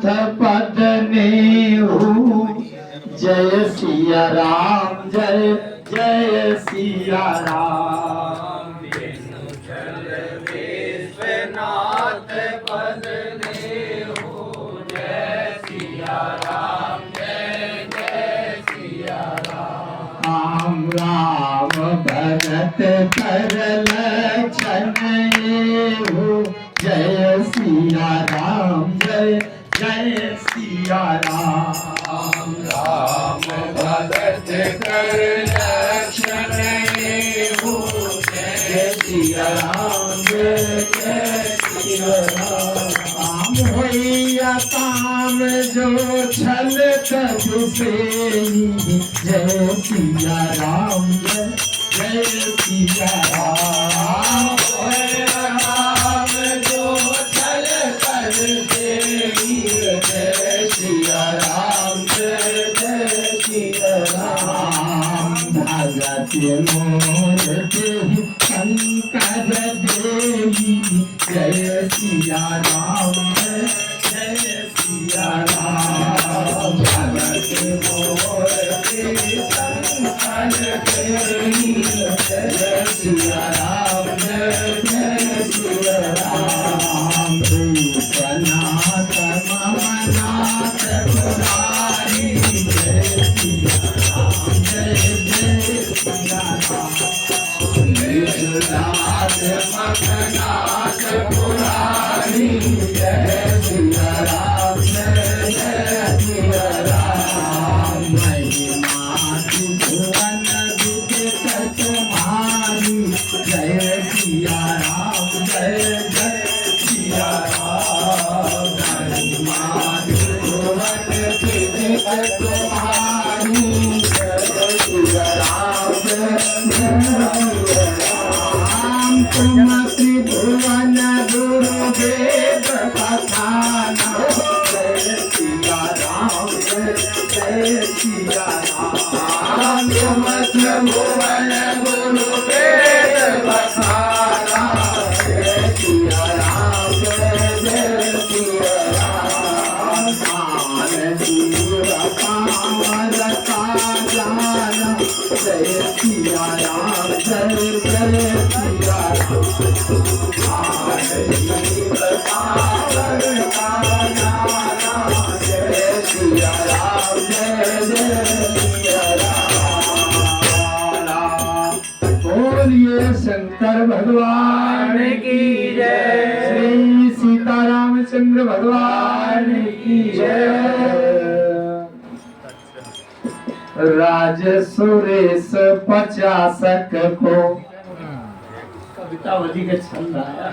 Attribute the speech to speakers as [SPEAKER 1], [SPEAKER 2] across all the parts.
[SPEAKER 1] पद नेहु जय सिया राम जय जय सिया राम।
[SPEAKER 2] विश्वनाथ पद नेहु जय सिया राम जय जय सिया
[SPEAKER 1] राम। राम भगत कर लक्षण एहु जय सिया राम जय जय सिया राम।
[SPEAKER 2] राम भगत कर लक्षण एहु जय सिया राम जय जय सिया राम।
[SPEAKER 1] राम होइया काम जो छल तजु सेई जय सिया राम जय जय सिया राम।
[SPEAKER 2] होइया काम जो छल तजु सेई जय सिया राम जय जय सिया राम।
[SPEAKER 1] भगत मोर देहि शंकर देहि जय सिया राम जय जय सिया राम।
[SPEAKER 2] भगत मोर देहि शंकर देहि जय सिया राम जय जय सिया राम।
[SPEAKER 1] भूतनाथ ममनाथ मुरारी जय सिया राम जय जय सिया राम।
[SPEAKER 2] विश्वनाथ मखनाथ पुरारी जय सिया राम जय जय सिया राम।
[SPEAKER 1] महिमा भुवन विदित तुम्हारी जय सिया राम जय जय सिया राम।
[SPEAKER 2] महिमा भुवन विदित तुम्हारी जय सिया राम जय जय
[SPEAKER 1] राम तुम त्रिभुवन गुरुदेव पठाना जय सिया राम जय जय सिया राम।
[SPEAKER 2] तुम त्रिभुवन गुरुदेव पठाना जय सिया राम जय जय सिया राम।
[SPEAKER 1] सान दूर पावर का जाना जय सिया राम जय जय सिया बोलिए शंकर भगवान
[SPEAKER 2] की जय।
[SPEAKER 1] श्री सीतारामचंद्र भगवान की जय। राज सुरेश 50 को कवितावली का छंद आया।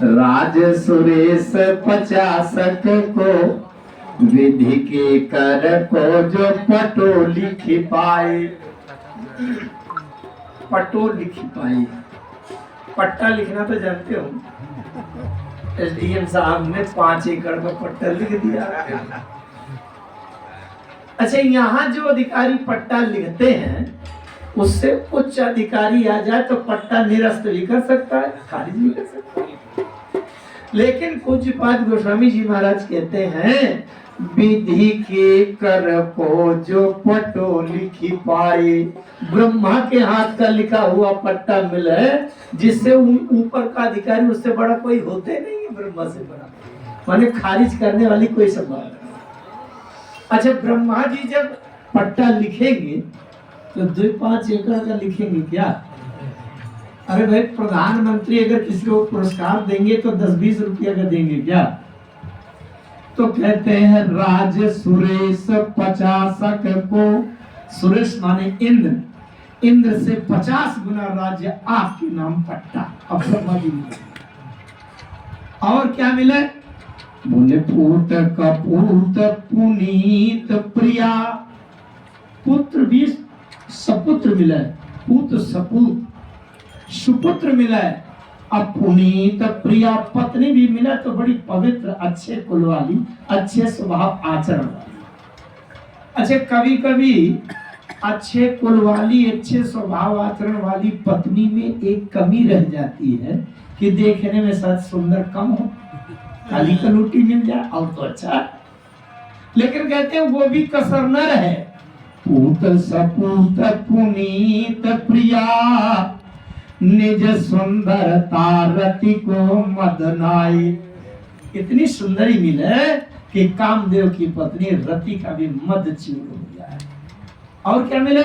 [SPEAKER 1] राज सुरेश 50 को विधि के कर को जो पटो लिख पाए। पटो लिख पाए, पट्टा लिखना तो जानते हो। एसडीएम साहब ने 5 एकड़ का पट्टा लिख दिया। अच्छा, यहाँ जो अधिकारी पट्टा लिखते हैं उससे उच्च अधिकारी आ जाए तो पट्टा निरस्त भी कर सकता है, खारिज भी कर सकता है। लेकिन पूज्यपाद गोस्वामी जी महाराज कहते हैं विधि के कर को जो पटो लिखी पाए। ब्रह्मा के हाथ का लिखा हुआ पट्टा मिले जिससे ऊपर का अधिकारी उससे बड़ा कोई होते नहीं है, ब्रह्मा से बड़ा, माने खारिज करने वाली कोई संभावना नहीं। अच्छा, ब्रह्मा जी जब पट्टा लिखेंगे तो 2-5 एकड़ का लिखेंगे क्या? अरे भाई, प्रधानमंत्री अगर किसी को पुरस्कार देंगे तो 10-20 रुपया का देंगे क्या? तो कहते हैं राज सुरेश 50 को, सुरेश माने इंद्र, इंद्र से 50 गुना राज्य आपके नाम पट्टा। अब ब्रह्मा जी और क्या मिले? बोले पूत कपूत पुनीत प्रिया। पुत्र भी सपुत्र मिला है, पुत्र सपूत, सुपुत्र मिला है। अब पुनीत प्रिया पत्नी भी मिला तो बड़ी पवित्र, अच्छे कुल वाली, अच्छे स्वभाव आचरण वाली। अच्छा, कभी कभी अच्छे कुल वाली, अच्छे स्वभाव आचरण वाली पत्नी में एक कमी रह जाती है कि देखने में शायद सुंदर कम हो, काली कलूटी मिल जाए और तो अच्छा। लेकिन कहते हैं वो भी कसर न रहे। पूत सपूत पुनीत प्रिया निज सुंदरता रति को मदनाई। इतनी सुंदरी मिले कि कामदेव की पत्नी रति का भी मद चूर हो जाए। और क्या मिले?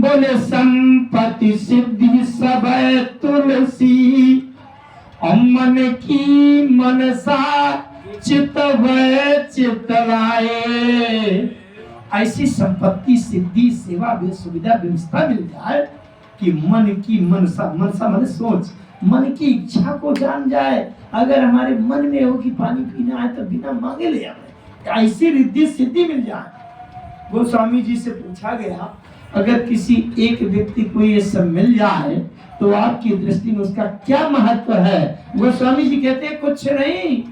[SPEAKER 1] बोले संपत्ति सिद्धि सब तुलसी मन की मनसा चितवय चितलाए। ऐसी संपत्ति सिद्धि सेवा भी सुविधा व्यवस्था मिल जाए कि मन की मनसा, मनसा मन सोच, मन की इच्छा को जान जाए। अगर हमारे मन में हो कि पानी पीना है तो बिना मांगे ले आए, ऐसी रिद्धि सिद्धि मिल जाए। गोस्वामी जी से पूछा गया अगर किसी एक व्यक्ति को ये सब मिल जाए तो आपकी दृष्टि में उसका क्या महत्व है? गोस्वामी जी कहते हैं कुछ नहीं,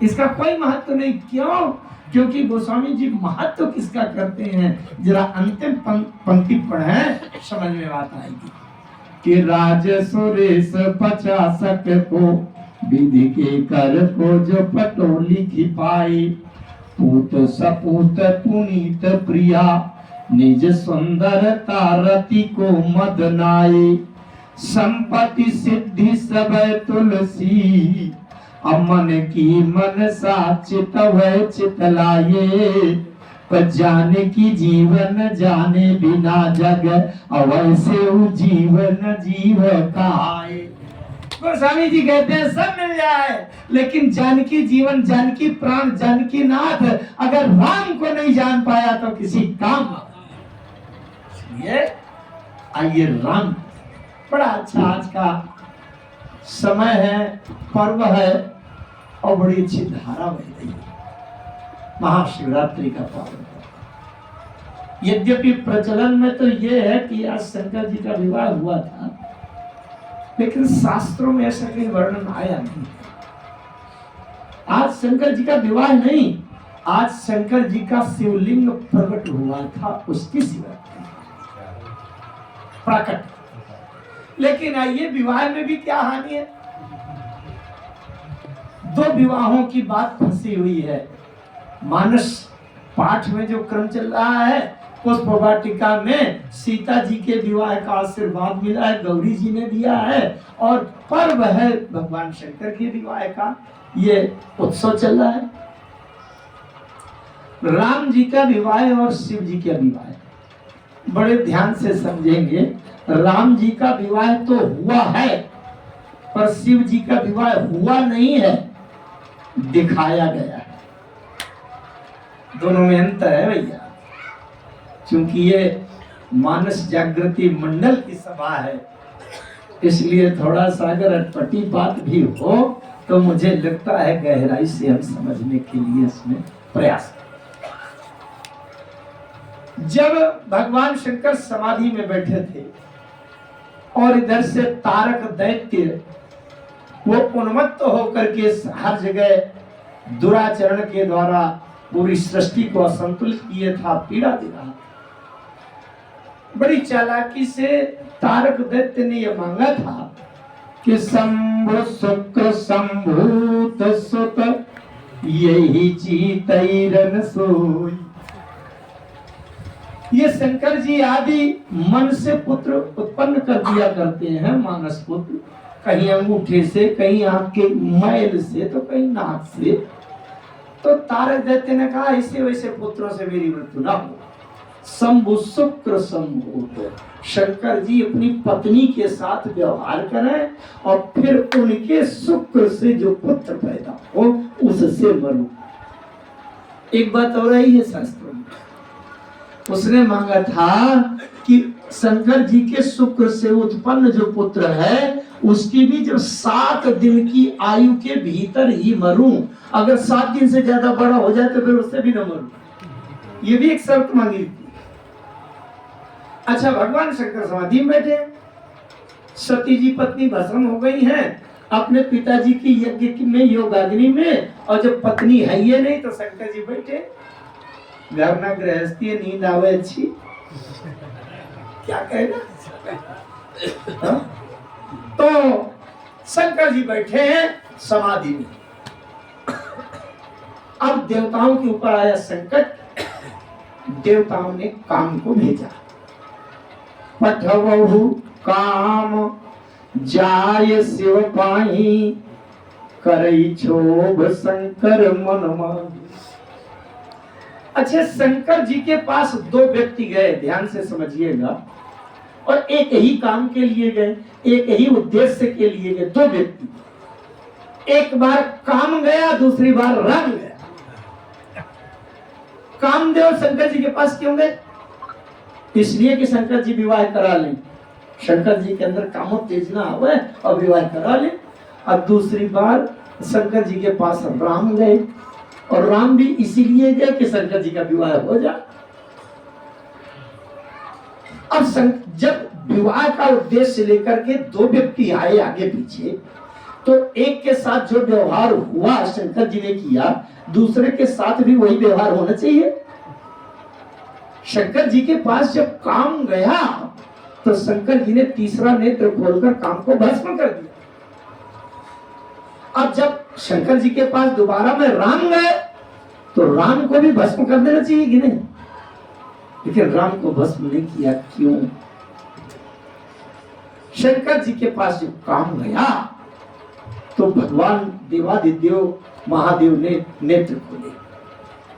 [SPEAKER 1] इसका कोई महत्व नहीं। क्यों? क्योंकि गोस्वामी जी महत्व किसका करते हैं, जरा अंतिम पंक्ति पढ़े समझ में बात आएगी। कि राज सुरेश 50 को विधि के कर को जो पटोली खिपाई। पूत सपूत पुनीत प्रिया निज सुंदरता रति को मदनाई। संपत्ति सिद्धि सब तुलसी अमन की मनसा चितवय चितलाये। पर जाने की जीवन जाने बिना जग अवैसे जीवन जीव कहाए। गोस्वामी जी कहते हैं सब मिल जाए लेकिन जानकी जीवन, जानकी प्राण, जानकी नाथ अगर राम को नहीं जान पाया तो किसी काम। ये आइए राम, बड़ा अच्छा आज का समय है, पर्व है और बड़ी अच्छी धारा बह रही है। महाशिवरात्रि का पावन है। यद्यपि प्रचलन में तो ये है कि आज शंकर जी का विवाह हुआ था, लेकिन शास्त्रों में ऐसा कोई वर्णन आया नहीं। आज शंकर जी का विवाह नहीं, आज शंकर जी का शिवलिंग प्रकट हुआ था, उसकी शिवरात्रि प्रकट। लेकिन आइए विवाह में भी क्या हानि है? दो विवाहों की बात फंसी हुई है। मानस पाठ में जो क्रम चल रहा है, पुष्प वाटिका में सीता जी के विवाह का आशीर्वाद मिला है, गौरी जी ने दिया है, और पर्व है भगवान शंकर के विवाह का, ये उत्सव चल रहा है। राम जी का विवाह और शिव जी का विवाह बड़े ध्यान से समझेंगे। राम जी का विवाह तो हुआ है पर शिव जी का विवाह हुआ नहीं है, दिखाया गया है। दोनों में अंतर है भैया। क्योंकि ये मानस जागृति मंडल की सभा है, इसलिए थोड़ा सा अगर अटपटी बात भी हो तो मुझे लगता है गहराई से हम समझने के लिए इसमें प्रयास करें। जब भगवान शंकर समाधि में बैठे थे और इधर से तारक दैत्य वो उन्मत्त होकर के हर जगह दुराचरण के द्वारा पूरी सृष्टि को असंतुलित किए था, पीड़ा दे रहा। बड़ी चालाकी से तारक दैत्य ने यह मांगा था कि शंभु शुक्र संभूत सुत यही चीतैरन सोई। ये शंकर जी आदि मन से पुत्र उत्पन्न कर दिया करते हैं, मानस पुत्र, कहीं अंगूठे से, कहीं आंख के मैल से, तो कहीं नाक से। तो तारक दैत्य ने कहा ऐसे वैसे पुत्रों से मेरी मृत्यु ना हो। शंभु शुक्र संभूत, शंकर जी अपनी पत्नी के साथ व्यवहार करें और फिर उनके शुक्र से जो पुत्र पैदा हो उससे मरूं। एक बात और आई है शास्त्रों में, उसने मांगा था कि शंकर जी के शुक्र से उत्पन्न जो पुत्र है उसकी भी जब 7 दिन की आयु के भीतर ही मरूं। अगर 7 दिन से ज्यादा बड़ा हो जाए तो फिर उससे भी न मरूं। ये भी एक शर्त मांगी थी। अच्छा, भगवान शंकर समाधि में बैठे, सती जी पत्नी भस्म हो गई हैं अपने पिताजी की यज्ञ में योगाग्नि में, और जब पत्नी है ये नहीं तो शंकर जी बैठे, घर ना गृहस्थी, नींद आवे अच्छी, क्या कहना। तो शंकर जी बैठे हैं समाधि में, अब देवताओं के ऊपर आया संकट, देवताओं ने काम को भेजा। पठवहु काम जाय शिव पाही, करई क्षोभ शंकर मन माही। अच्छा, शंकर जी के पास दो व्यक्ति गए, ध्यान से समझिएगा, और एक ही काम के लिए गए, एक ही उद्देश्य के लिए गए। दो व्यक्ति, एक बार काम गया, दूसरी बार राम गया। कामदेव शंकर जी के पास क्यों गए? इसलिए कि शंकर जी विवाह करा लें, शंकर जी के अंदर कामोत्तेजना आवे और विवाह करा लें। अब दूसरी बार शंकर जी के पास राम गए, और राम भी इसीलिए गए कि शंकर जी का विवाह हो जाए। अब जब विवाह का उद्देश्य लेकर के दो व्यक्ति आए आगे पीछे, तो एक के साथ जो व्यवहार हुआ शंकर जी ने किया, दूसरे के साथ भी वही व्यवहार होना चाहिए। शंकर जी के पास जब काम गया, तो शंकर जी ने तीसरा नेत्र खोलकर काम को भस्म कर दिया। अब जब शंकर जी के पास दोबारा में राम गए, तो राम को भी भस्म कर देना चाहिए कि नहीं? लेकिन राम को भस्म नहीं किया, क्यों? शंकर जी के पास जब काम गया, तो भगवान देवादिदेव महादेव ने नेत्र खोले।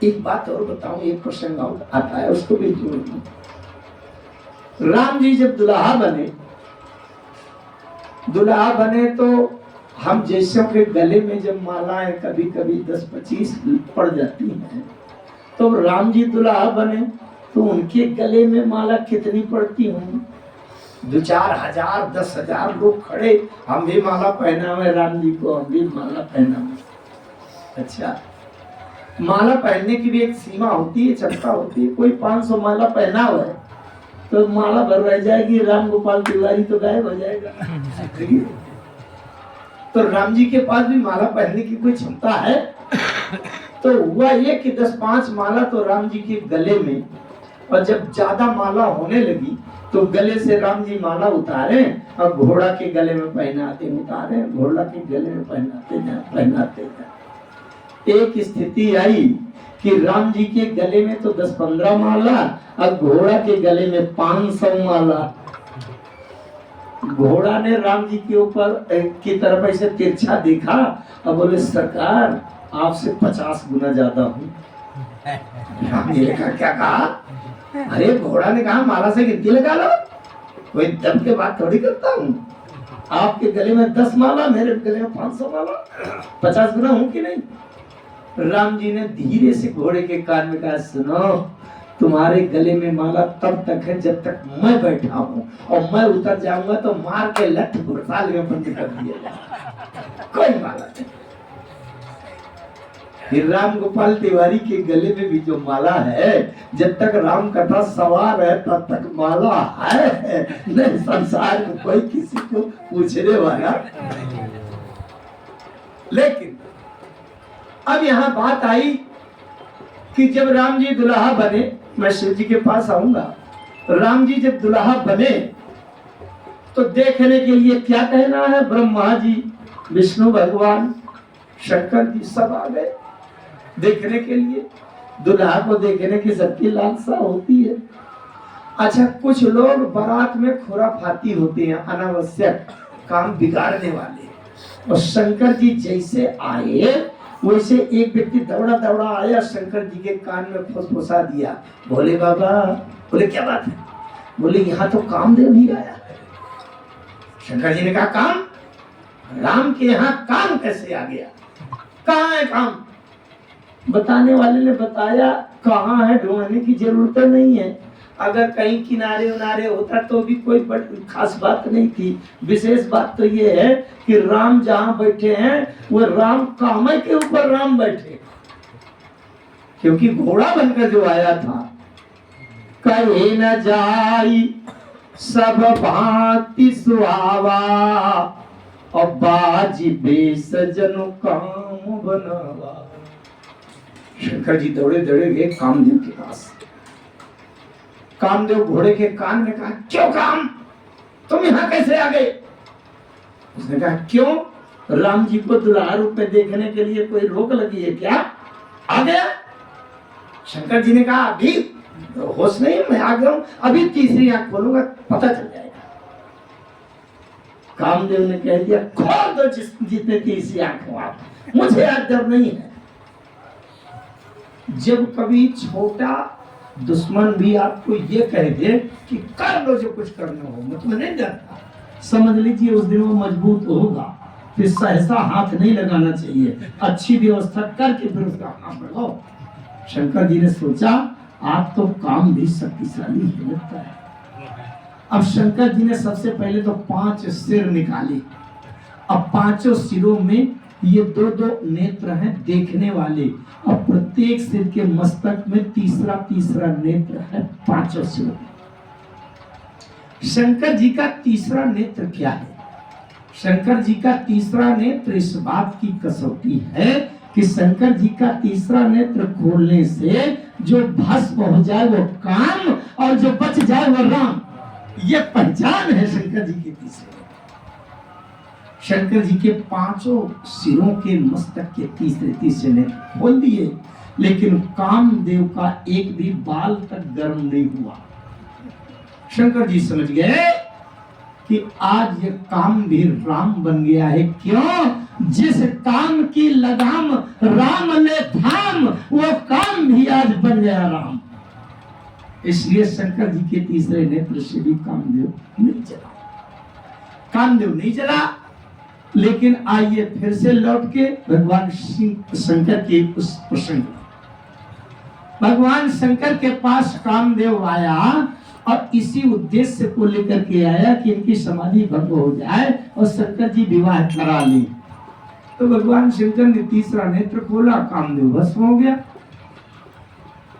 [SPEAKER 1] एक बात और बताऊं, एक प्रसंग आता है, उसको भी जोड़ दूं। राम जी जब दुल्हा बने तो हम जैसों के गले में जब मालाएं कभी कभी 10-25 पड़ जाती हैं, तो राम जी दुल्हा बने तो उनके गले में माला कितनी पड़ती होंगी? 2-4 हजार 10,000 लोग खड़े, हम भी माला पहना हुए राम जी को, हम भी माला पहना हुए। अच्छा, माला पहनने की भी एक सीमा होती है, क्षमता होती है। कोई 500 माला पहना हुआ है तो माला भर रह जाएगी, राम गोपाल तिवारी तो गायब हो जाएगा। तो राम जी के पास भी माला पहनने की कोई क्षमता है। तो हुआ ये कि 10-5 माला तो राम जी के गले में, और जब ज्यादा माला होने लगी तो गले से राम जी माला उतारे और घोड़ा के गले में पहनाते, उतारे घोड़ा के गले में पहनाते। एक स्थिति आई कि राम जी के गले में तो 10-15 माला और घोड़ा के गले में 500 माला। घोड़ा ने राम जी के ऊपर की तरफ ऐसे तिरछा देखा और बोले, सरकार आपसे 50 गुना ज्यादा हूँ। राम जी ने कहा, क्या कहा? अरे घोड़ा ने कहा, माला से गिनती लगा लो, कोई दम के बात थोड़ी करता हूँ। आपके गले में 10 माला, मेरे गले में 500 माला, 50 गुना हूँ कि नहीं? राम जी ने धीरे से घोड़े के कान में कहा, सुनो, तुम्हारे गले में माला तब तक है जब तक मैं बैठा हूँ, और मैं उतर जाऊंगा तो मार के लठ घुड़साल में बंद कर दिया जाए, कोई माला नहीं। फिर राम गोपाल तिवारी के गले में भी जो माला है, जब तक राम कथा सवार है तब तक माला है, नहीं संसार में कोई किसी को पूछने वाला। लेकिन अब यहाँ बात आई कि जब राम जी दुल्हा बने, मैं शिव जी के पास आऊंगा, राम जी जब दुल्हा बने तो देखने के लिए क्या कहना है, ब्रह्मा जी, विष्णु भगवान, शंकर जी सब आ गए देखने के लिए। दुल्हा को देखने की सबकी लालसा होती है। अच्छा, कुछ लोग बारात में खुराफाती होते हैं, अनावश्यक काम बिगाड़ने वाले, और शंकर जी जैसे आए वैसे एक व्यक्ति दौड़ा दौड़ा आया, शंकर जी के कान में फुसफुसा दिया, बोले बाबा, बोले क्या बात है? बोले यहाँ तो कामदेव ही आया। शंकर जी ने कहा, काम? राम के यहाँ काम कैसे आ गया? कहाँ है काम? बताने वाले ने बताया, कहाँ है ढूंढने की जरूरत नहीं है। अगर कहीं किनारे उनारे होता तो भी कोई खास बात नहीं थी। विशेष बात तो ये है कि राम जहाँ बैठे हैं वो राम कामय के ऊपर राम बैठे, क्योंकि घोड़ा बनकर जो आया था, कहे न जाई सब भांति सुहावा, और बाजी बेस जनु काम बनावा। शंकर जी दौड़े दौड़े गए कामदेव के पास। कामदेव घोड़े के कान में कहा, क्यों काम, तुम यहाँ कैसे आ गए? उसने कहा, क्यों? राम जी को दुल्हा रूप में देखने के लिए कोई रोक लगी है क्या? आ गया। शंकर जी ने कहा अभी होश नहीं, मैं आ गया हूं, अभी तीसरी आंख खोलूंगा पता चल जाएगा। कामदेव ने कह दिया खोल दो जितने तीसरी आंख हो आप, मुझे आज डर नहीं है। जब कभी छोटा दुश्मन भी आपको ये कह दे कि कर लो जो कुछ करना हो, मैं तुम्हें नहीं डरता, समझ लीजिए उस दिन वो मजबूत होगा, फिर सहसा हाथ नहीं लगाना चाहिए, अच्छी व्यवस्था करके फिर उसका हाथ लगाओ। शंकर जी ने सोचा आप तो काम भी शक्तिशाली है लगता है। अब शंकर जी ने सबसे पहले तो 5 सिर निकाले। अब 5 सिरों में ये 2-2 नेत्र हैं देखने वाले। अब प्रत्येक सिर के मस्तक में तीसरा नेत्र है 5 सिरों। शंकर जी का तीसरा नेत्र क्या है? शंकर जी का तीसरा नेत्र इस बात की कसौटी है कि शंकर जी का तीसरा नेत्र खोलने से जो भस्म हो जाए वो काम और जो बच जाए वो राम। ये पहचान है शंकर जी के तीसरे। शंकर जी के 5 सिरों के मस्तक के तीसरे नेत्र खोल दिए, लेकिन कामदेव का एक भी बाल तक गर्म नहीं हुआ। शंकर जी समझ गए कि आज ये काम भी राम बन गया है। क्यों? जिस काम की लगाम राम ने थाम, वो काम भी आज बन गया राम। इसलिए शंकर जी के तीसरे नेत्र से भी कामदेव नहीं चला। कामदेव नहीं चला, लेकिन आइए फिर से लौट के भगवान शंकर के उस प्रसंग। भगवान शंकर के पास कामदेव आया और इसी उद्देश्य को लेकर के आया कि इनकी समाधि भंग हो जाए और शंकर जी विवाह करा ले। तो भगवान शंकर ने तीसरा नेत्र खोला, कामदेव भस्म हो गया।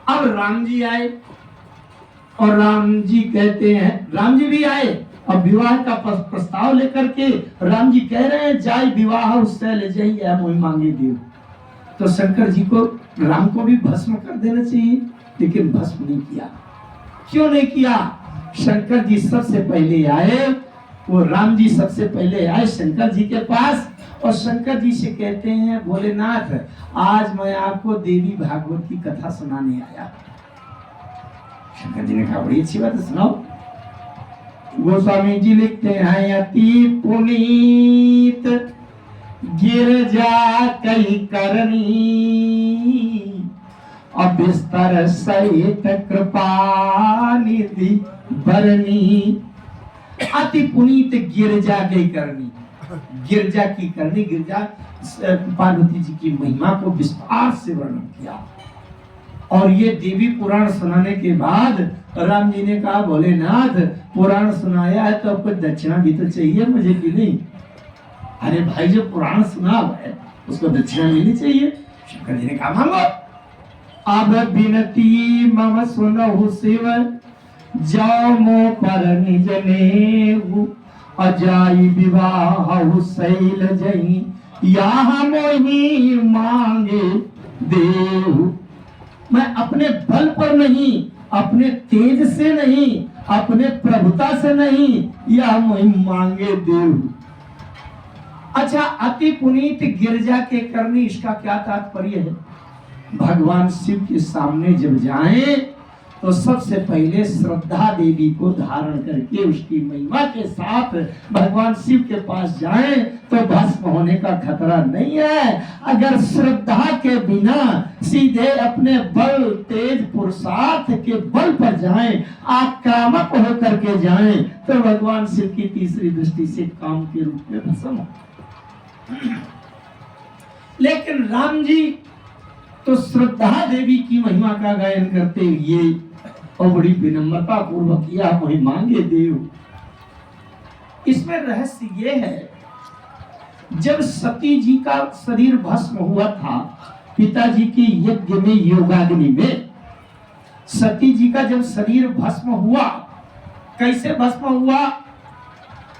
[SPEAKER 1] अब राम जी आए और राम जी कहते हैं, राम जी भी आए अब विवाह का प्रस्ताव लेकर के। राम जी कह रहे हैं जाए विवाह उससे ले जाइए मोहि मांगे देव। तो शंकर जी को राम को भी भस्म कर देना चाहिए, लेकिन भस्म नहीं किया। क्यों नहीं किया? शंकर जी सबसे पहले आए, वो राम जी सबसे पहले आए शंकर जी के पास और शंकर जी से कहते हैं भोलेनाथ आज मैं आपको देवी भागवत की कथा सुनाने आया। शंकर जी ने कहा बड़ी अच्छी बात है, सुनाओ। गोस्वामी जी लिखते हैं अति पुनीत गिरजा कई करनी अब बिस्तर सहित कृपा निधि बरनी। अति पुनीत गिरजा की करनी, गिरजा की करनी, गिरजा पार्वती जी की महिमा को विस्तार से वर्णन किया। और ये देवी पुराण सुनाने के बाद राम जी ने कहा भोलेनाथ पुराण सुनाया है तो आपको दक्षिणा भी तो चाहिए मुझे कि नहीं? अरे भाई जो पुराण सुना है उसको दक्षिणा मिलनी चाहिए। शंकर जी ने कहा मांगो। अब बिनती मम सुनहु शिव जाओ मो पर निज नेहु अजाई विवाह शैल जही यहाँ मोहि मांगे देहु। मैं अपने बल पर नहीं, अपने तेज से नहीं, अपने प्रभुता से नहीं, यह मोहि मांगे देहु। अच्छा, अति पुनीत गिरजा के करनी, इसका क्या तात्पर्य है? भगवान शिव के सामने जब जाएं तो सबसे पहले श्रद्धा देवी को धारण करके उसकी महिमा के साथ भगवान शिव के पास जाएं तो भस्म होने का खतरा नहीं है। अगर श्रद्धा के बिना सीधे अपने बल तेज पुरुषार्थ के बल पर जाएं, आक्रामक होकर के जाएं तो भगवान शिव की तीसरी दृष्टि से काम के रूप में भस्म हो। लेकिन राम जी तो श्रद्धा देवी की महिमा का गायन करते हुए और बड़ी विनम्रता पूर्वक किया मोहि मांगे देव। इसमें रहस्य ये है, जब सती जी का शरीर भस्म हुआ था पिताजी के यज्ञ में योगाग्नि में, सती जी का जब शरीर भस्म हुआ, कैसे भस्म हुआ?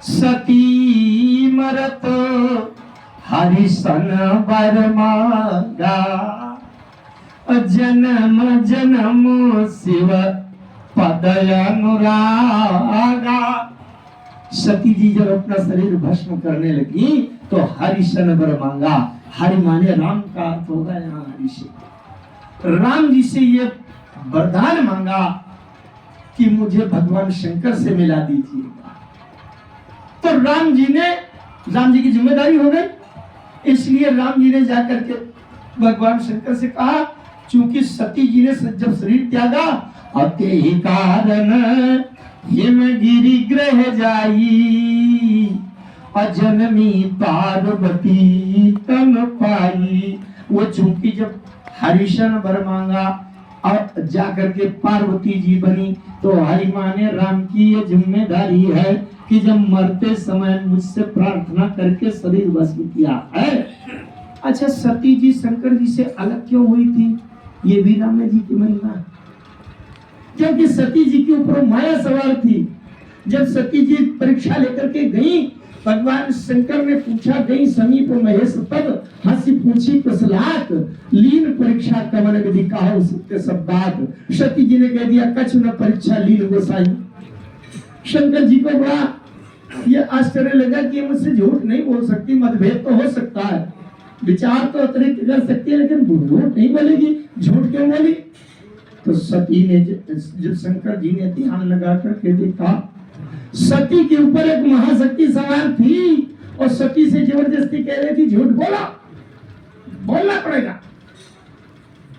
[SPEAKER 1] सती मरत हरिशन वर मांगा जन्म जन्म शिव पद अनुरागा। सती जी जब अपना शरीर भस्म करने लगी तो हरिशन वर मांगा। हरि माने राम का अर्थ होगा यहाँ हरि से। राम जी से ये वरदान मांगा कि मुझे भगवान शंकर से मिला दीजिएगा। तो राम जी की जिम्मेदारी हो गई। इसलिए राम जी ने जाकर के भगवान शंकर से कहा, चूंकि सती जी ने जब शरीर त्यागा, अते ही कारण हिमगिरि ग्रह जाई, अजनमी पार्वती तन पाई। वो चूंकि जब हरिशन वर मांगा और जाकर के पार्वती जी बनी, तो हरि माँ ने राम की ये जिम्मेदारी है कि जब मरते समय मुझसे प्रार्थना करके शरीर भस्म किया है। अच्छा, सती जी शंकर जी से अलग क्यों हुई थी? ये भी राम जी की महिमा है, क्योंकि सती जी के ऊपर माया सवार थी। जब सती जी परीक्षा लेकर के गई, भगवान शंकर ने पूछा, गई समीप महेश पद, हंसी पूछी कुशलात, लीन परीक्षा कमन विधि कहा उसके सब बात। सती जी ने कह दिया, कछु न परीक्षा लीन गोसाई। शंकर जी को बड़ा ये आश्चर्य लगा कि ये मुझसे झूठ नहीं बोल सकती, मतभेद तो हो सकता है, विचार तो अतिरिक्त कर सकती है, लेकिन झूठ नहीं बोलेगी, झूठ क्यों बोली? तो सती ने जब शंकर जी ने ध्यान लगा करके देखा, सती के ऊपर एक महाशक्ति सवार थी और सती से जबरदस्ती कह रही थी, झूठ बोलना पड़ेगा।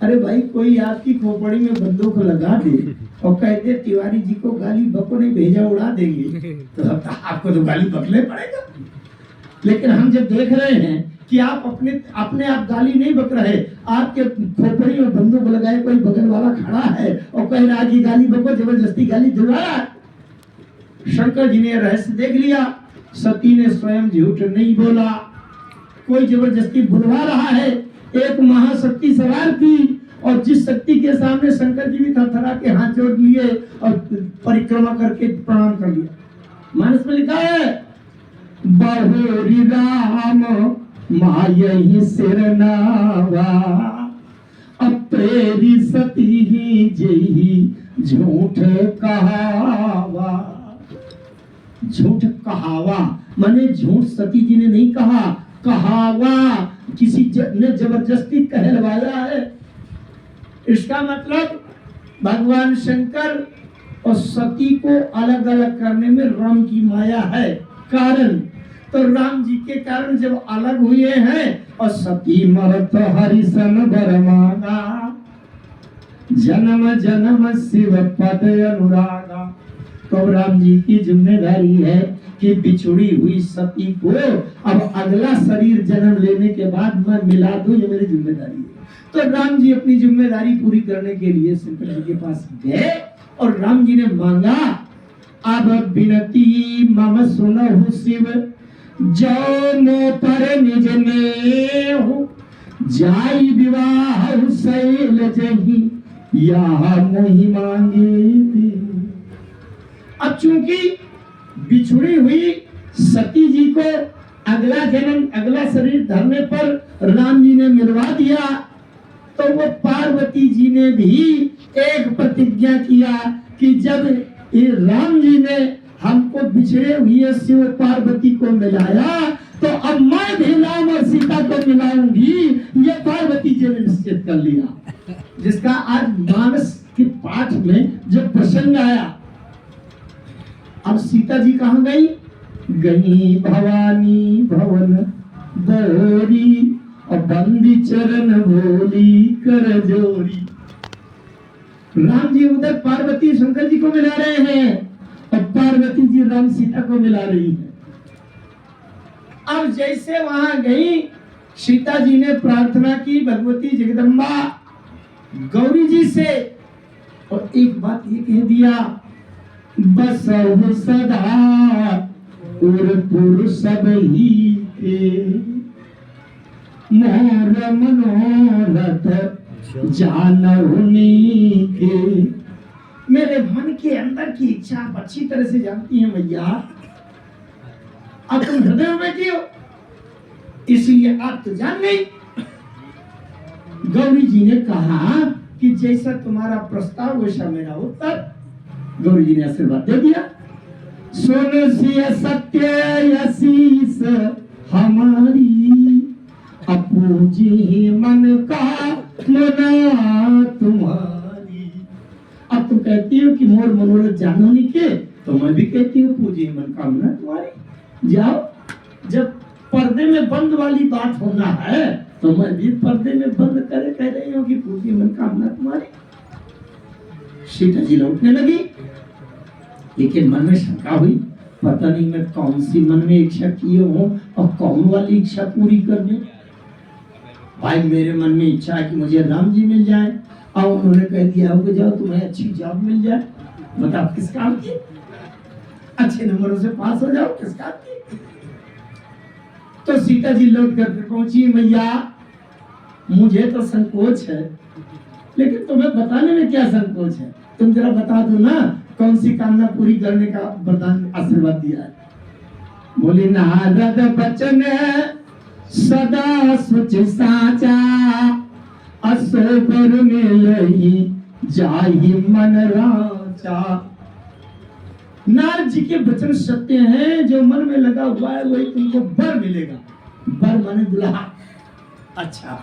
[SPEAKER 1] अरे भाई, कोई आपकी खोपड़ी में बंदूक लगा दे और कहते तिवारी जी को गाली बको नहीं भेजा उड़ा देंगे, तो आपको तो गाली बकले पड़ेगा। लेकिन हम जब देख रहे हैं कि आप अपने आप गाली नहीं बक रहे, आपके खोपड़ी में बंदूक लगाए कोई बगल वाला खड़ा है और कह रहा है कि गाली बको, जबरदस्ती गाली दिलवाया। शंकर जी ने रहस्य देख लिया, सती ने स्वयं झूठ नहीं बोला, कोई जबरदस्ती बुलवा रहा है। एक महाशक्ति सवार थी और जिस शक्ति के सामने शंकर जी भी थरथरा के हाथ जोड़ लिए और परिक्रमा करके प्रणाम कर लिया। मानस में लिखा है, बहुरी राम मायहि सिर नावा, अप्रेरी सती ही जेहि झूठ कहावा। झूठ कहावा माने झूठ सती जी ने नहीं कहा, कहावा किसी ने जबरदस्ती कहलवाया है। इसका मतलब भगवान शंकर और सती को अलग अलग करने में राम की माया है कारण। तो राम जी के कारण जब अलग हुए हैं और सती मरत हरिशन वर मांगा, जन्म जन्म शिव पद अनुरागा। तो राम जी की जिम्मेदारी है कि बिछुड़ी हुई सती को अब अगला शरीर जन्म लेने के बाद मैं मिला दूं, ये मेरी जिम्मेदारी है। तो राम जी अपनी जिम्मेदारी पूरी करने के लिए शंकर जी के पास गए और राम जी ने मांगा, अब विनती मम सुनहु शिव, जो मो पर निज में हो, जाई विवाह शैल जही, यह मोहि मांगे थी। अब चूंकि बिछुड़ी हुई सती जी को अगला जन्म अगला शरीर धरने पर राम जी ने मिलवा दिया, तो वो पार्वती जी ने भी एक प्रतिज्ञा किया कि जब ये राम जी ने हमको बिछड़े हुए शिव पार्वती को मिलाया, तो अब मैं भी राम और सीता को मिलाऊंगी। ये पार्वती जी ने निश्चित कर लिया, जिसका आज मानस के पाठ में जब प्रसंग आया। अब सीता जी कहाँ गई? गई भवानी भवन दौरी, और बंदी चरण भोली कर जोड़ी। राम जी उधर पार्वती शंकर जी को मिला रहे हैं और पार्वती जी राम सीता को मिला रही है। अब जैसे वहां गई, सीता जी ने प्रार्थना की भगवती जगदम्बा गौरी जी से, और एक बात ये कह दिया, बस सदा उर सब ही के, मोर मनोरथ जानहुनी के। मेरे मन के अंदर की इच्छा आप अच्छी तरह से जानती हैं मैया, अब तुम हृदय में बैठी हो, इसलिए आप तो जान गई। गौरी जी ने कहा कि जैसा तुम्हारा प्रस्ताव वैसा मेरा उत्तर। गौरी जी ने आशीर्वाद दे दिया। सुन सिय सत्य आशीष हमारी, अपूजी मन का मना तुम्हारी। अब तुम कहती हो कि मोर मनोरथ जानो नहीं के, तो मैं भी कहती हूँ पूजी मनोकामना तुम्हारी। जाओ, जब पर्दे में बंद वाली बात होना है तो मैं भी पर्दे में बंद करे कह रही हूँ कि पूजी मनोकामना तुम्हारी। सीता जी लौटने लगी, लेकिन मन में शंका हुई, पता नहीं मैं कौन सी मन में इच्छा किए हूँ और कौन वाली इच्छा पूरी करने। भाई मेरे मन में इच्छा है कि मुझे राम जी मिल जाए, और उन्होंने कह दिया हो कि जाओ तुम्हें अच्छी जॉब मिल जाए। बताओ किस काम की? अच्छे नंबरों से पास हो जाओ, किस काम की? तो सीता जी लौट कर पहुंची, मैया मुझे तो संकोच है, लेकिन तुम्हें बताने में क्या संकोच है? तुम जरा बता दो ना, कौन सी कामना पूरी करने का वरदान आशीर्वाद दिया है? बोली, नारद बचन सदा सुच साचा, असबर मिलहि जाहि मन राचा। नारद जी के वचन सत्य हैं, जो मन में लगा हुआ है वही तुमको बर मिलेगा। बर माने दुल्हा। अच्छा,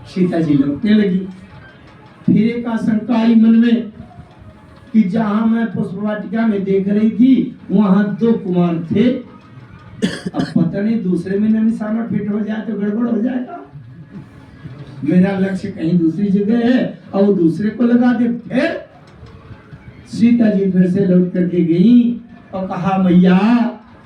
[SPEAKER 1] सीता जी लौटने लगी। फिर एक आशंका आई मन में कि जहां मैं पुष्पवाटिका में देख रही थी वहां 2 कुमार थे, अब पता नहीं दूसरे में निशाना फिट हो जाए तो गड़बड़ हो जाएगा। मेरा लक्ष्य कहीं दूसरी जगह है और वो दूसरे को लगा दे। फिर सीता जी फिर से लौट करके गई और कहा, मैया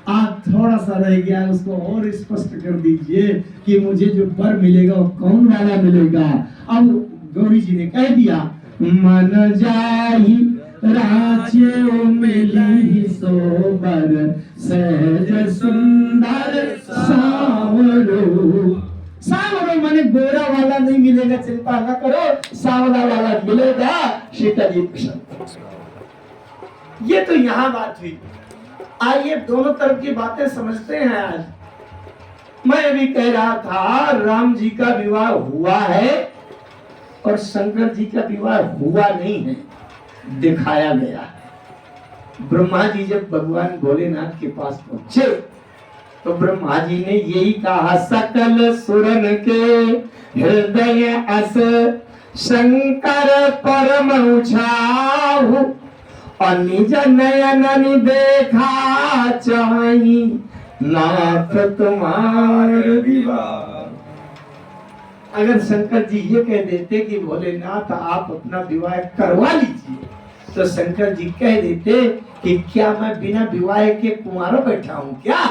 [SPEAKER 1] आप थोड़ा सा रह गया, उसको और स्पष्ट कर दीजिए कि मुझे जो वर मिलेगा वो कौन वाला मिलेगा। अब गौरी जी ने कह दिया, मन जाहि राज्य मिली सोबर, सहज सुंदर सावरो। सावरो माने गोरा वाला नहीं मिलेगा, चिंता न करो, सावला वाला मिलेगा। सीता जी प्रसन्न। ये तो यहाँ बात हुई। आइए दोनों तरफ की बातें समझते हैं। आज मैं अभी कह रहा था राम जी का विवाह हुआ है और शंकर जी का विवाह हुआ नहीं है, दिखाया गया है। ब्रह्मा जी जब भगवान भोलेनाथ के पास पहुंचे तो ब्रह्मा जी ने यही कहा, सकल सुरन के हृदय अस शंकर परम उछाहु, और निज नयन देखा चाही नाथ तुम्हार विवाह। अगर शंकर जी ये कह देते कि भोलेनाथ आप अपना विवाह करवा लीजिए, तो शंकर जी कह देते कि क्या मैं बिना विवाह के कुंवारा बैठा हूं क्या?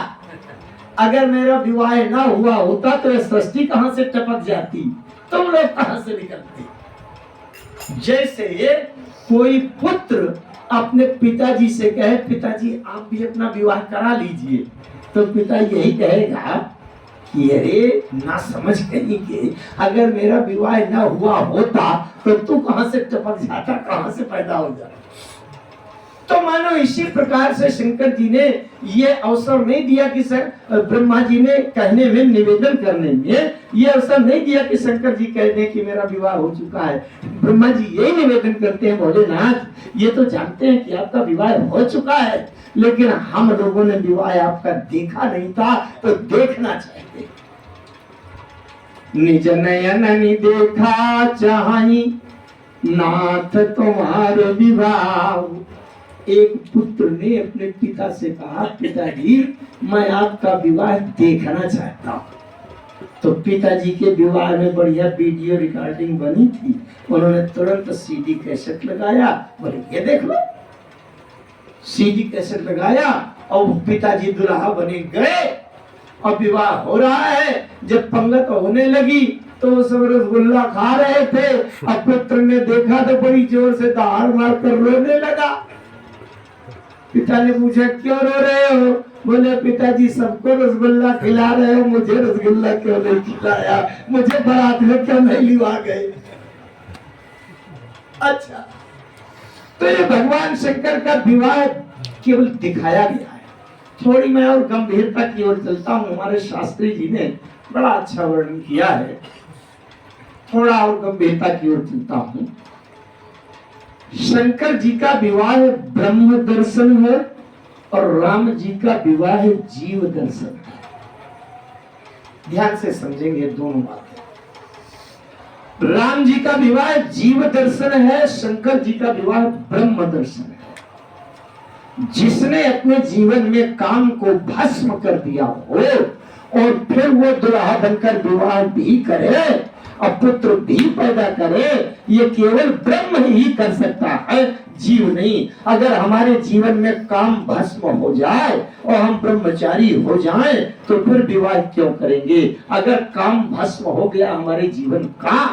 [SPEAKER 1] अगर मेरा विवाह ना हुआ होता तो ये सृष्टि कहां से टपक जाती, तुम लोग कहां से निकलते? जैसे कोई पुत्र अपने पिताजी से कहे, पिताजी आप भी अपना विवाह करा लीजिए, तो पिता यही कहेगा कि अरे ना समझ कहीं के, अगर मेरा विवाह ना हुआ होता तो तू कहां से टपक जाता, कहां से पैदा हो जाता। तो मानो इसी प्रकार से शंकर जी ने ये अवसर नहीं दिया कि ब्रह्मा जी ने कहने में, निवेदन करने में ये अवसर नहीं दिया कि शंकर जी कह दें कि मेरा विवाह हो चुका है। ब्रह्मा जी यही निवेदन करते हैं, भोलेनाथ ये तो जानते हैं कि आपका विवाह हो चुका है, लेकिन हम लोगों ने विवाह आपका देखा नहीं था, तो देखना चाहिए। निज नयन देखा चाही नाथ तुम्हारे विवाह। एक पुत्र ने अपने पिता से कहा, पिताजी मैं आपका विवाह देखना चाहता हूँ। तो पिताजी के विवाह में बढ़िया वीडियो रिकॉर्डिंग बनी थी, उन्होंने तुरंत सीडी कैसेट लगाया, बोले ये देख लो। सीडी कैसेट लगाया और पिताजी दुल्हा बने गए और विवाह हो रहा है। जब पंगत होने लगी तो वो सब रसगुल्ला खा रहे थे, और पुत्र ने देखा तो बड़ी जोर से दहाड़ मार कर रोने लगा। पिता ने पूछा क्यों रो रहे हो? बोले पिताजी सबको रसगुल्ला खिला रहे हो, मुझे रसगुल्ला क्यों नहीं खिलाया, मुझे बारात में क्यों नहीं लिवा गए? अच्छा, तो ये भगवान शंकर का विवाह केवल दिखाया गया है। थोड़ी मैं और गंभीरता की ओर चलता हूँ, हमारे शास्त्री जी ने बड़ा अच्छा वर्णन किया है। थोड़ा और गंभीरता की ओर चलता हूँ। शंकर जी का विवाह ब्रह्म दर्शन है और राम जी का विवाह जीव दर्शन है। ध्यान से समझेंगे दोनों बातें। राम जी का विवाह जीव दर्शन है, शंकर जी का विवाह ब्रह्म दर्शन है। जिसने अपने जीवन में काम को भस्म कर दिया हो और फिर वो दुल्हा बनकर विवाह भी करे और पुत्र भी पैदा करे, ये केवल ब्रह्म ही कर सकता है, जीव नहीं। अगर हमारे जीवन में काम भस्म हो जाए और हम ब्रह्मचारी हो जाएं, तो फिर विवाह क्यों करेंगे? अगर काम भस्म हो गया हमारे जीवन का,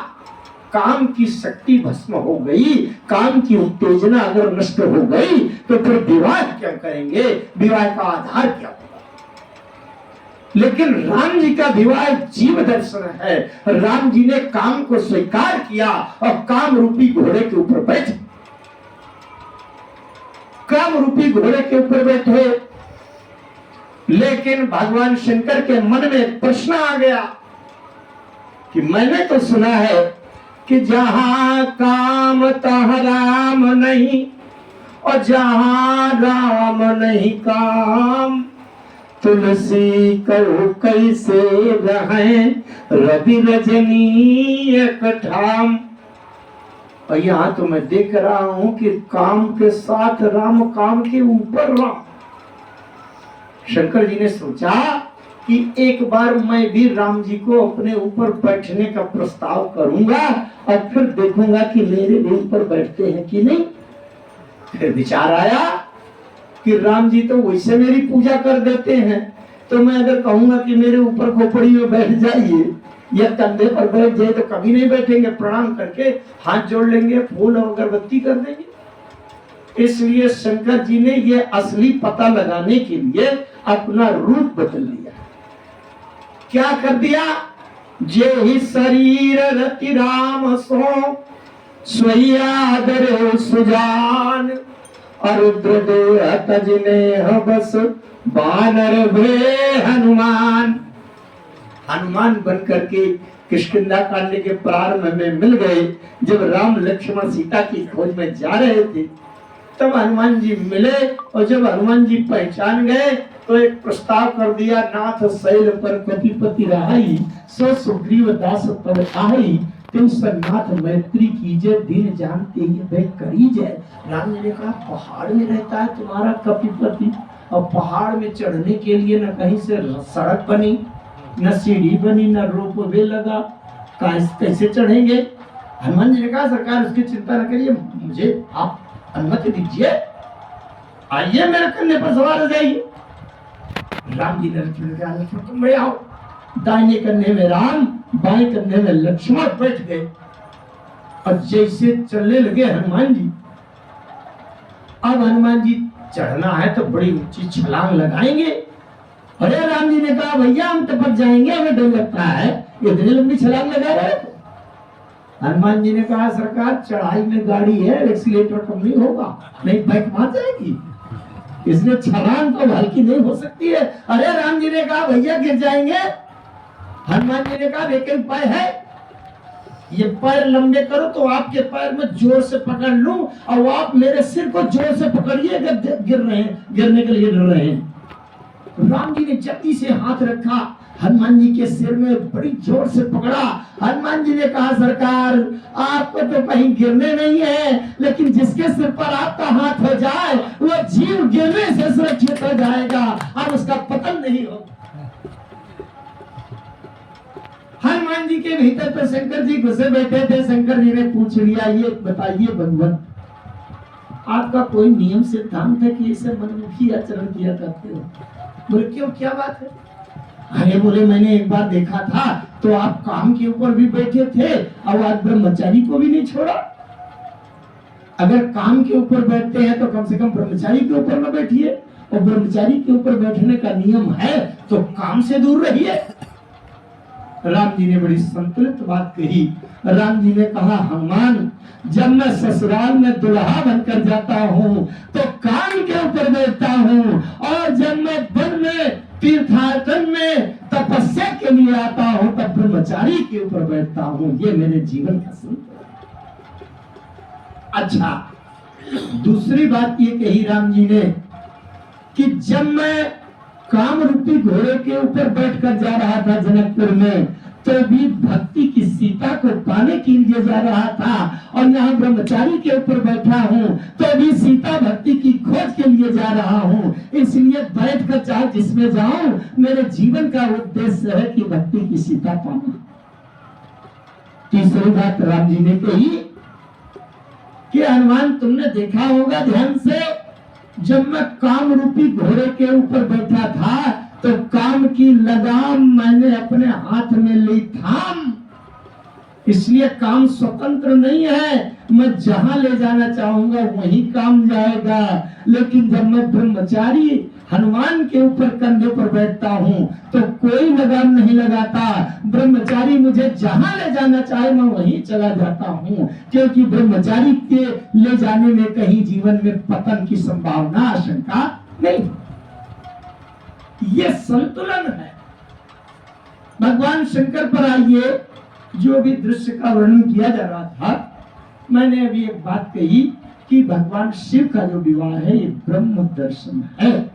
[SPEAKER 1] काम की शक्ति भस्म हो गई, काम की उत्तेजना अगर नष्ट हो गई, तो फिर विवाह क्यों करेंगे? विवाह का आधार क्या होगा? लेकिन राम जी का विवाह जीव दर्शन है। राम जी ने काम को स्वीकार किया और काम रूपी घोड़े के ऊपर बैठे, काम रूपी घोड़े के ऊपर बैठे। लेकिन भगवान शंकर के मन में एक प्रश्न आ गया कि मैंने तो सुना है कि जहां काम तहां राम नहीं और जहां राम नहीं काम, तुलसी कहो कैसे रहें रवि रजनी एक ठाम। और यहाँ तो मैं देख रहा हूं कि काम के साथ राम, काम के ऊपर राम। शंकर जी ने सोचा कि एक बार मैं भी राम जी को अपने ऊपर बैठने का प्रस्ताव करूंगा और फिर देखूंगा कि मेरे भी ऊपर बैठते हैं कि नहीं। फिर विचार आया कि राम जी तो वैसे मेरी पूजा कर देते हैं, तो मैं अगर कहूंगा कि मेरे ऊपर खोपड़ी में बैठ जाइए या कंधे पर बैठ जाए तो कभी नहीं बैठेंगे। प्रणाम करके हाथ जोड़ लेंगे, फूल और अगरबत्ती कर देंगे। इसलिए शंकर जी ने ये असली पता लगाने के लिए अपना रूप बदल लिया। क्या कर दिया? जे ही शरीर रति राम सो स्वयादर सुजान, रुद्र देह तजने बस बानर भे हनुमान। हनुमान बन करके किष्किंधा कांड के प्रारंभ में मिल गए। जब राम लक्ष्मण सीता की खोज में जा रहे थे तब हनुमान जी मिले, और जब हनुमान जी पहचान गए तो एक प्रस्ताव कर दिया, नाथ शैल पर कपिपति रहाई, सो सुग्रीव दास पर आई, तुम सन्नाथ मैत्री कीजिए, दिन जानते ही वे करीजिए। राम जी ने कहा, पहाड़ में रहता है तुम्हारा कपिपति, और पहाड़ में चढ़ने के लिए न कहीं से सड़क बनी, न सीढ़ी बनी, न रोपवे लगा, कैसे चढ़ेंगे? हनुमान जी ने कहा, सरकार उसकी चिंता न करिए, मुझे आप अनुमति दीजिए, आइए मेरे कंधे पर सवार हो जाइए। राम जी ने लक्ष्मण तुम बड़े आओ। दाहिने कंधे में राम, बाएं कंधे में लक्ष्मण बैठ गए और जैसे चलने लगे हनुमान जी। अब हनुमान जी चढ़ना है तो बड़ी ऊंची छलांग लगाएंगे। अरे राम जी ने कहा, भैया हम टपक जाएंगे, हमें डर लगता है, इतनी लंबी छलांग लगा रहे हो। हनुमान जी ने कहा, सरकार चढ़ाई में गाड़ी है, एक्सीलेटर कम नहीं होगा, नहीं बाइक मार जाएगी, इसलिए छलांग तो हल्की नहीं हो सकती है। अरे राम जी ने कहा, भैया गिर जाएंगे। हनुमान जी ने कहा, लेकिन पैर है, ये पैर लंबे करो तो आपके पैर में जोर से पकड़ लूं और आप मेरे सिर को जोर से पकड़िए, गिर रहे हैं, गिरने के लिए गिर रहे हैं। राम जी ने जल्दी से हाथ रखा, हनुमान जी के सिर में बड़ी जोर से पकड़ा। हनुमान जी ने कहा, सरकार आपको तो कहीं गिरने नहीं है, लेकिन जिसके सिर पर आपका हाथ हो जाए वो जीव गिरने से सुरक्षित हो जाएगा और उसका पतन नहीं होगा। हनुमान जी के भीतर तो शंकर जी घुसे बैठे थे। शंकर जी ने पूछ लिया, ये बताइए भगवान, आपका कोई नियम सिद्धांत है कि इसे मनमुखी आचरण किया करते हो? बोले क्यों, क्या बात है? अरे बोले, मैंने एक बार देखा था तो आप काम के ऊपर भी बैठे थे और आज ब्रह्मचारी को भी नहीं छोड़ा। अगर काम के ऊपर बैठते हैं तो कम से कम ब्रह्मचारी के ऊपर न बैठिए, और ब्रह्मचारी के ऊपर बैठने का नियम है तो काम से दूर रहिए। राम जी ने बड़ी संतुलित बात कही। राम जी ने कहा, हनुमान, जब मैं ससुराल में दुल्हा बनकर जाता हूँ तो काम के ऊपर बैठता हूँ, और जब मैं वन में तीर्थाटन में तपस्या के लिए आता हूँ तब ब्रह्मचारी के ऊपर बैठता हूँ। ये मेरे जीवन का संतुलन। अच्छा, दूसरी बात ये कही राम जी ने कि जब मैं काम रूपी घोड़े के ऊपर बैठकर जा रहा था जनकपुर में, तो भी भक्ति की सीता को पाने के लिए जा रहा था, और यहाँ ब्रह्मचारी के ऊपर बैठा हूँ तो भी सीता भक्ति की खोज के लिए जा रहा हूँ। इसलिए बैठ कर चाहे जिसमें जाऊं, मेरे जीवन का उद्देश्य है कि भक्ति की सीता पाना। तीसरी बात राम जी ने कही कि हनुमान तुमने देखा होगा ध्यान से, जब मैं काम रूपी घोड़े के ऊपर बैठा था तो काम की लगाम मैंने अपने हाथ में ली थाम। इसलिए काम स्वतंत्र नहीं है, मैं जहां ले जाना चाहूंगा वहीं काम जाएगा। लेकिन जब मैं ब्रह्मचारी हनुमान के ऊपर कंधे पर बैठता हूं तो कोई लगाम नहीं लगाता। ब्रह्मचारी मुझे जहां ले जाना चाहे मैं वहीं चला जाता हूं, क्योंकि ब्रह्मचारी के ले जाने में कहीं जीवन में पतन की संभावना, आशंका नहीं। ये संतुलन है। भगवान शंकर पर आइए, जो भी दृश्य का वर्णन किया जा रहा था, मैंने अभी एक बात कही कि भगवान शिव का जो विवाह है ये ब्रह्म दर्शन है।